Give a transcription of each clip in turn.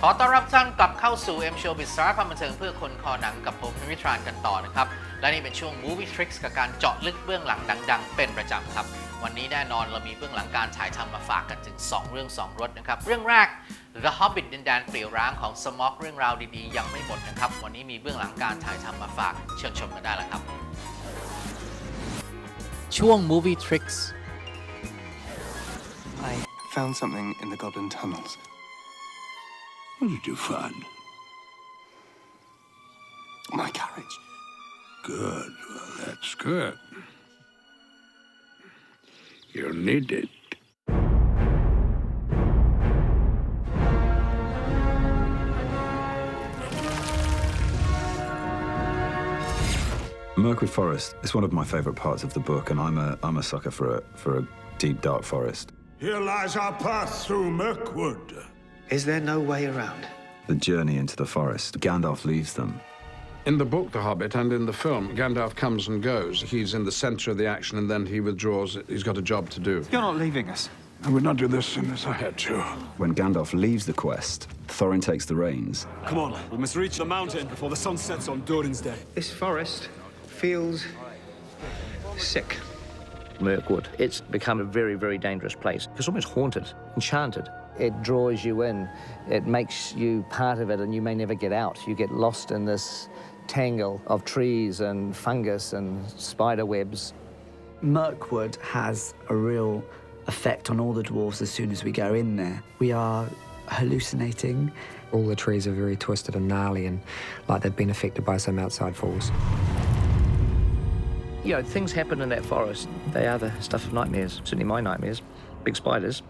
ขอต้อนรับท่านกลับเข้าสู่ M Showbiz สาระความบันเทิงเพื่อคนคอหนังกับผมทรานกันต่อนะครับและนี่เป็นช่วง Movie Tricks กับการเจาะลึกเบื้องหลังดังๆเป็นประจำครับวันนี้แน่นอนเรามีเบื้องหลังการถ่ายทำมาฝากกันถึง2เรื่อง2รสนะครับเรื่องแรก The Hobbit ดินแดนเปลี่ยวร้างของสม็อกเรื่องราวดีๆยังไม่หมดนะครับวันนี้มีเบื้องหลังการถ่ายทำมาฝากเชิญชมกันได้แล้วครับช่วง Movie Tricks I found something in the Goblin tunnels. What did you find? My carriage. Good. Well, that's good. You'll need it. Mirkwood Forest is one of my favourite parts of the book, and I'm a sucker for a deep, dark forest. Here lies our path through Mirkwood. Is there no way around? The journey into the forest. Gandalf leaves them. In the book, The Hobbit, and in the film, Gandalf comes and goes. He's in the centre of the action, and then he withdraws. He's got a job to do. You're not leaving us. I would not do this unless I had to. When Gandalf leaves the quest, Thorin takes the reins. Come on, we must reach the mountain before the sun sets on Durin's Day. This forest feels sick. Mirkwood. It's become a very, very dangerous place. It's almost haunted, enchanted. It draws you in. It makes you part of it, and you may never get out. You get lost in this tangle of trees and fungus and spider webs. Mirkwood has a real effect on all the dwarves as soon as we go in there. We are hallucinating. All the trees are very twisted and gnarly and like they've been affected by some outside force. You know, things happen in that forest. They are the stuff of nightmares, certainly my nightmares. Big spiders.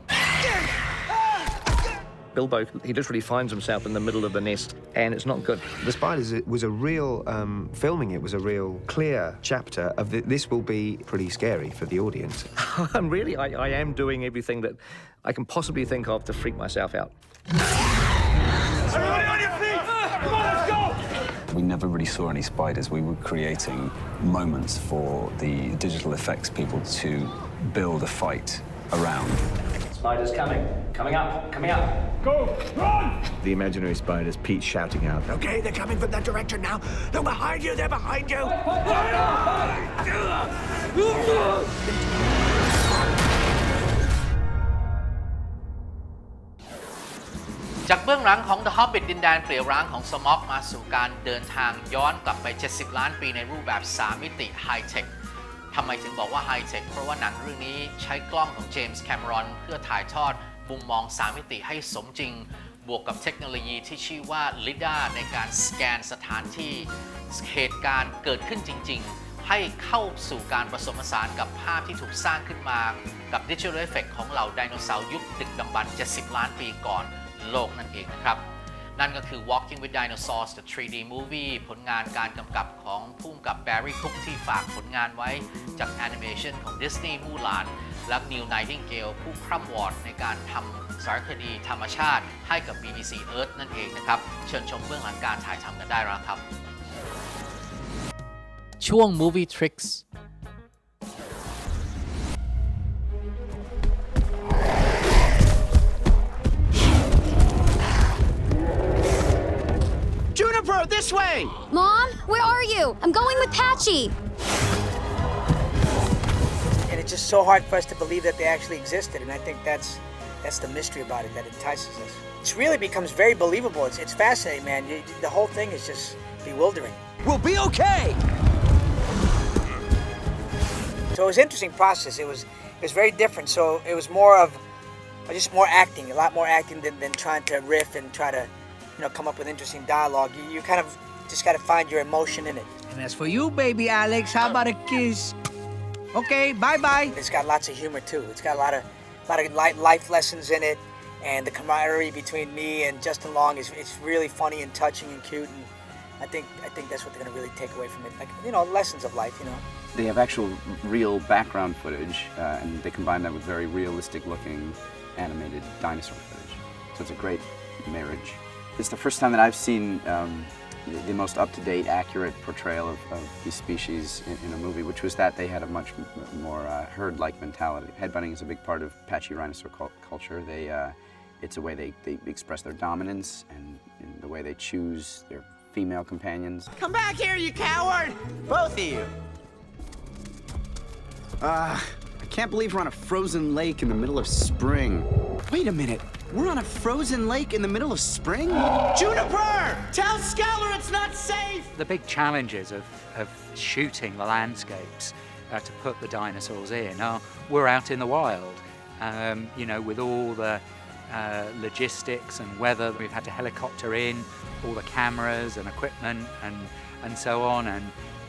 Bilbo, he literally finds himself in the middle of the nest, and it's not good. The Spiders, it was a real, filming it was a real clear chapter of this will be pretty scary for the audience. And really, I am doing everything that I can possibly think of to freak myself out. Everybody on your feet! Come on, let's go! We never really saw any spiders. We were creating moments for the digital effects people to build a fight around. Spiders coming up, coming up. Go! Run! The imaginary spiders, Pete shouting out. Okay, they're coming from that direction now. They're behind you. They're behind you. จากเบื้องหลังของ The Hobbit ดินแดนเปลี่ยวร้างของสม็อกมาสู่การเดินทางย้อนกลับไป70ล้านปีในรูปแบบ3มิติไฮเทคทำไมถึงบอกว่าไฮเทคเพราะว่าหนังเรื่องนี้ใช้กล้องของเจมส์แคมรอนเพื่อถ่ายทอดมุมมอง3มิติให้สมจริงบวกกับเทคโนโลยีที่ชื่อว่า LiDAR ในการสแกนสถานที่เหตุการณ์เกิดขึ้นจริงๆให้เข้าสู่การผสมผสานกับภาพที่ถูกสร้างขึ้นมากับดิจิทัลเอฟเฟกต์ของเหล่าไดโนเสาร์ยุคดึกดำบรรพ์70ล้านปีก่อนโลกนั่นเองนะครับนั่นก็คือ Walking with Dinosaurs the 3D Movie ผลงานการกำกับของผู้กำกับ Barry Cook ที่ฝากผลงานไว้จากแอนิเมชันของ Disney มู่หลานและ Neil Nightingale ผู้คร่ำวอดในการทำสารคดีธรรมชาติให้กับ BBC Earth นั่นเองนะครับเชิญชมเบื้องหลังการถ่ายทำกันได้แล้วครับช่วง Movie Tricks Juniper, this way! Mom, where are you? I'm going with Patchy. And it's just so hard for us to believe that they actually existed, and I think that's the mystery about it that entices us. It really becomes very believable. It's fascinating, man. The whole thing is just bewildering. We'll be okay! So it was an interesting process. It was very different. So it was more of just more acting, a lot more acting than trying to riff and try to come up with interesting dialogue. You kind of just got to find your emotion in it. And as for you, baby Alex, how about a kiss? Okay, bye-bye. It's got lots of humor too. It's got a lot of life lessons in it, and the camaraderie between me and Justin Long it's really funny and touching and cute, and I think that's what they're gonna really take away from it. Like lessons of life. They have actual real background footage, and they combine that with very realistic-looking animated dinosaur footage. So it's a great marriage. It's the first time that I've seen the most up-to-date, accurate portrayal of these species in a movie, which was that they had a much more herd-like mentality. Headbutting is a big part of Apache rhinoceros culture. It's a way they express their dominance and the way they choose their female companions. Come back here, you coward! Both of you. I can't believe we're on a frozen lake in the middle of spring. Wait a minute. We're on a frozen lake in the middle of spring? Juniper! Tell Skeller it's not safe! The big challenges of shooting the landscapes to put the dinosaurs in are we're out in the wild, with all the logistics and weather. We've had to helicopter in all the cameras and equipment and so on, and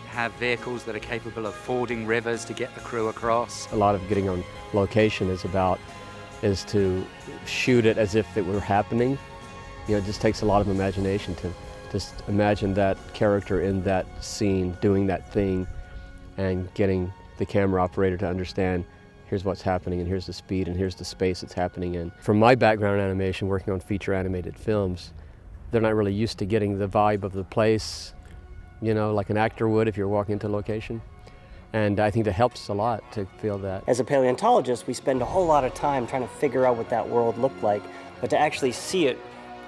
have vehicles that are capable of fording rivers to get the crew across. A lot of getting on location is to shoot it as if it were happening. It just takes a lot of imagination to just imagine that character in that scene doing that thing and getting the camera operator to understand here's what's happening and here's the speed and here's the space it's happening in. From my background in animation, working on feature animated films, they're not really used to getting the vibe of the place, like an actor would if you're walking into a location. And I think that helps a lot to feel that. As a paleontologist, we spend a whole lot of time trying to figure out what that world looked like, but to actually see it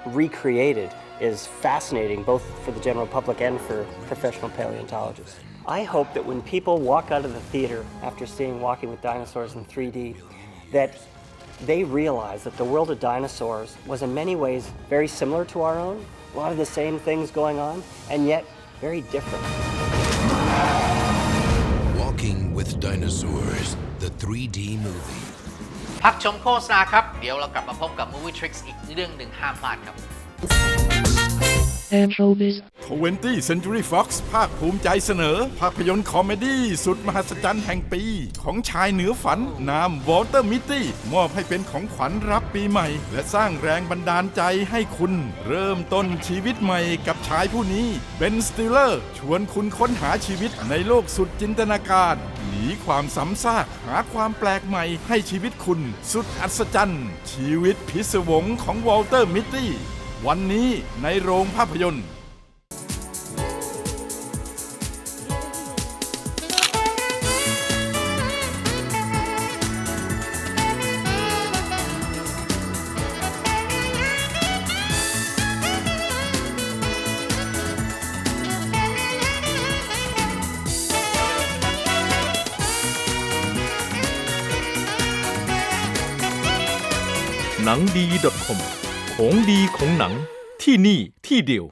recreated is fascinating, both for the general public and for professional paleontologists. I hope that when people walk out of the theater after seeing Walking with Dinosaurs in 3D, that they realize that the world of dinosaurs was in many ways very similar to our own, a lot of the same things going on, and yet very different. Walking with Dinosaurs, the 3D movie. พักชมโฆษณาครับเดี๋ยวเรากลับมาพบกับ Movie Tricks อีกเรื่องหนึ่งห้ามพลาดครับ M Showbiz 20th Century Fox ภาคภูมิใจเสนอภาพยนตร์คอมเมดี้สุดมหัศจรรย์แห่งปีของชายเหนือฝันนามวอลเตอร์มิตตี้มอบให้เป็นของขวัญรับปีใหม่และสร้างแรงบันดาลใจให้คุณเริ่มต้นชีวิตใหม่กับชายผู้นี้เบน สติลเลอร์ชวนคุณค้นหาชีวิตในโลกสุดจินตนาการหนีความซ้ำซากหาความแปลกใหม่ให้ชีวิตคุณสุดอัศจรรย์ชีวิตพิศวงของวอลเตอร์มิตตี้วันนี้ในโรงภาพยนตร์หนังดี .com ของดีของหนังที่นี่ที่เดียว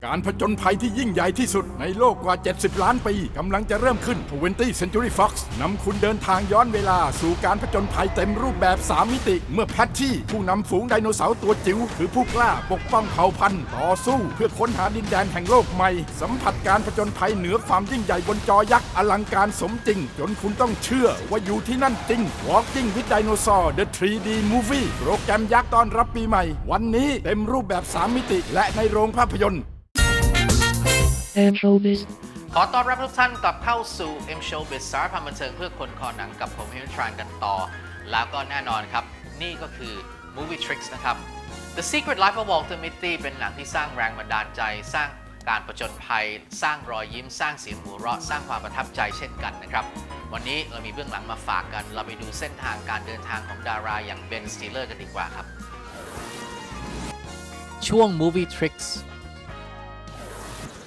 การผจญภัยที่ยิ่งใหญ่ที่สุดในโลกกว่า70ล้านปีกำลังจะเริ่มขึ้น 20th Century Fox นำคุณเดินทางย้อนเวลาสู่การผจญภัยเต็มรูปแบบ3มิติเมื่อแพทชี่ผู้นำฝูงไดโนเสาร์ตัวจิ๋วคือผู้กล้าปกป้องเผ่าพันธุ์ต่อสู้เพื่อค้นหาดินแดนแห่งโลกใหม่สัมผัสการผจญภัยเหนือความยิ่งใหญ่บนจอยักษ์อลังการสมจริงจนคุณต้องเชื่อว่าอยู่ที่นั่นจริง Walking with Dinosaur The 3D Movie โปรแกรมยักษ์ต้อนรับปีใหม่วันนี้เต็มรูปแบบ3มิติและในโรงภาพยนตร์M Showbiz ขอต้อนรับทุกท่านกลับเข้าสู่ M Showbiz สารพันบันเทิงเพื่อคนคอหนังกับผมเฮนทรานกันต่อแล้วก็แน่นอนครับนี่ก็คือ Movie Tricks นะครับ The Secret Life of Walter Mitty เป็นหนังที่สร้างแรงบันดาลใจสร้างการผจญภัยสร้างรอยยิ้มสร้างเสียงหัวเราะสร้างความประทับใจเช่นกันนะครับวันนี้เรามีเบื้องหลังมาฝากกันเราไปดูเส้นทางการเดินทางของดาราอย่างเบน สติลเลอร์กันดีกว่าครับช่วง Movie Tricks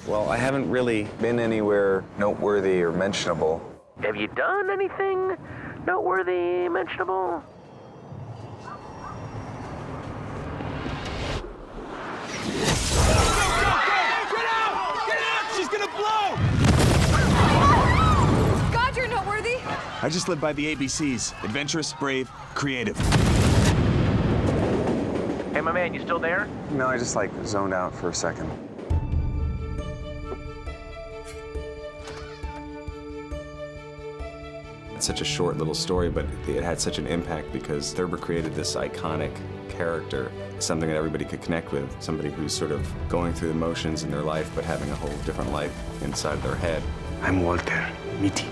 Well, I haven't really been anywhere noteworthy or mentionable. Have you done anything noteworthy, mentionable? Get out! Get out! She's gonna blow! God, you're noteworthy. I just live by the ABCs. Adventurous, brave, creative. Hey, my man, you still there? No, I just zoned out for a second. It's such a short little story, but it had such an impact because Thurber created this iconic character, something that everybody could connect with, somebody who's sort of going through the motions in their life but having a whole different life inside their head. I'm Walter Mitty.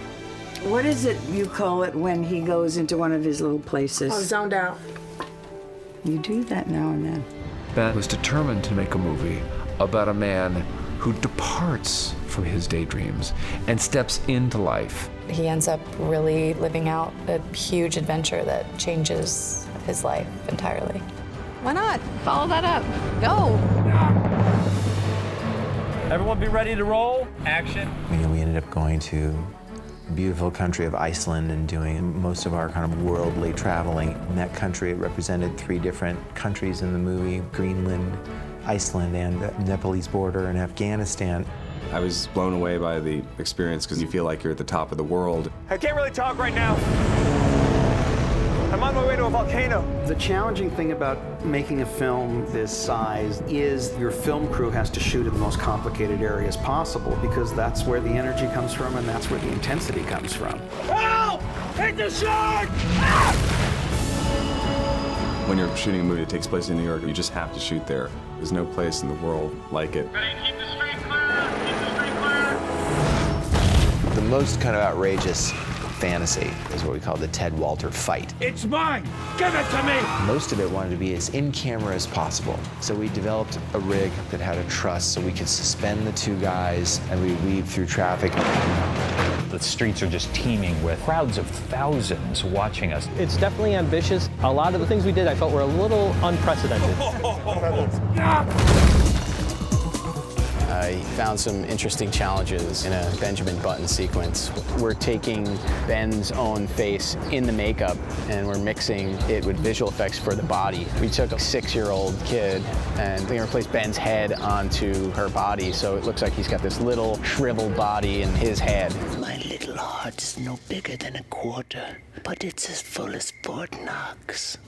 What is it you call it when he goes into one of his little places? Oh, zoned out. You do that now and then. Ben was determined to make a movie about a man who departs from his daydreams and steps into life. He ends up really living out a huge adventure that changes his life entirely. Why not? Follow that up. Go. Everyone be ready to roll. Action. We ended up going to the beautiful country of Iceland and doing most of our kind of worldly traveling. In that country, it represented 3 different countries in the movie: Greenland, Iceland, and the Nepalese border and Afghanistan. I was blown away by the experience because you feel like you're at the top of the world. I can't really talk right now. I'm on my way to a volcano. The challenging thing about making a film this size is your film crew has to shoot in the most complicated areas possible because that's where the energy comes from and that's where the intensity comes from. Help! Hit the shark! When you're shooting a movie that takes place in New York, you just have to shoot there. There's no place in the world like it. The most kind of outrageous fantasy is what we call the Ted Walter fight. It's mine! Give it to me! Most of it wanted to be as in camera as possible. So we developed a rig that had a truss so we could suspend the 2 guys and we weave through traffic. The streets are just teeming with crowds of thousands watching us. It's definitely ambitious. A lot of the things we did I felt were a little unprecedented. I found some interesting challenges in a Benjamin Button sequence. We're taking Ben's own face in the makeup and we're mixing it with visual effects for the body. We took a 6-year-old kid and we replaced Ben's head onto her body, so it looks like he's got this little shriveled body in his head. My little heart is no bigger than a quarter, but it's as full as Fort Knox.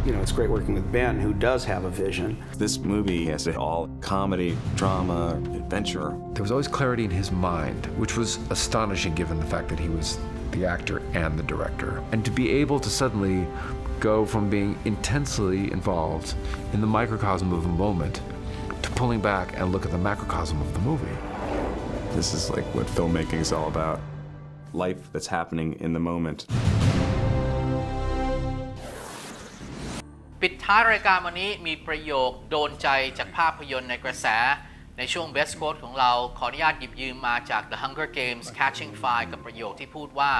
You know, it's great working with Ben, who does have a vision. This movie has it all: comedy, drama, adventure. There was always clarity in his mind, which was astonishing given the fact that he was the actor and the director. And to be able to suddenly go from being intensely involved in the microcosm of a moment to pulling back and look at the macrocosm of the movie. This is like what filmmaking is all about. Life that's happening in the moment. ปิดท้ายรายการวันนี้มีประโยคโดนใจจากภาพยนตร์ในกระแสในช่วง Best Quote ของเราขออนุญาตหยิบยืมมาจาก The Hunger Games Catching Fire กับประโยคที่พูดว่า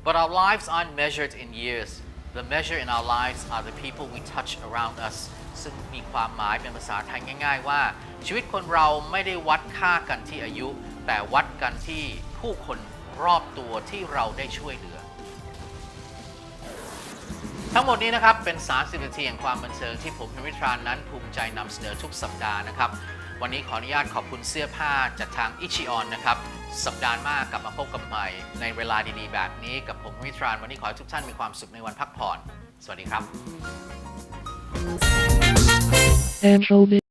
But our lives aren't measured in years. The measure in our lives are the people we touch around us. ซึ่งมีความหมายเป็นภาษาไทยง่ายๆว่าชีวิตคนเราไม่ได้วัดค่ากันที่อายุแต่วัดกันที่ผู้คนรอบตัวที่เราได้ช่วยเหลือทั้งหมดนี้นะครับเป็น30 นาทีแห่งความบันเทิงที่ผมพิมพิธรานนั้นภูมิใจนำเสนอทุกสัปดาห์นะครับวันนี้ขออนุญาตขอบคุณเสื้อผ้าจากทางอิชิออนนะครับสัปดาห์หน้ากลับมาพบกันใหม่ในเวลาดีๆแบบนี้กับผมพิมพิธรานวันนี้ขอให้ทุกท่านมีความสุขในวันพักผ่อนสวัสดีครับ M Showbiz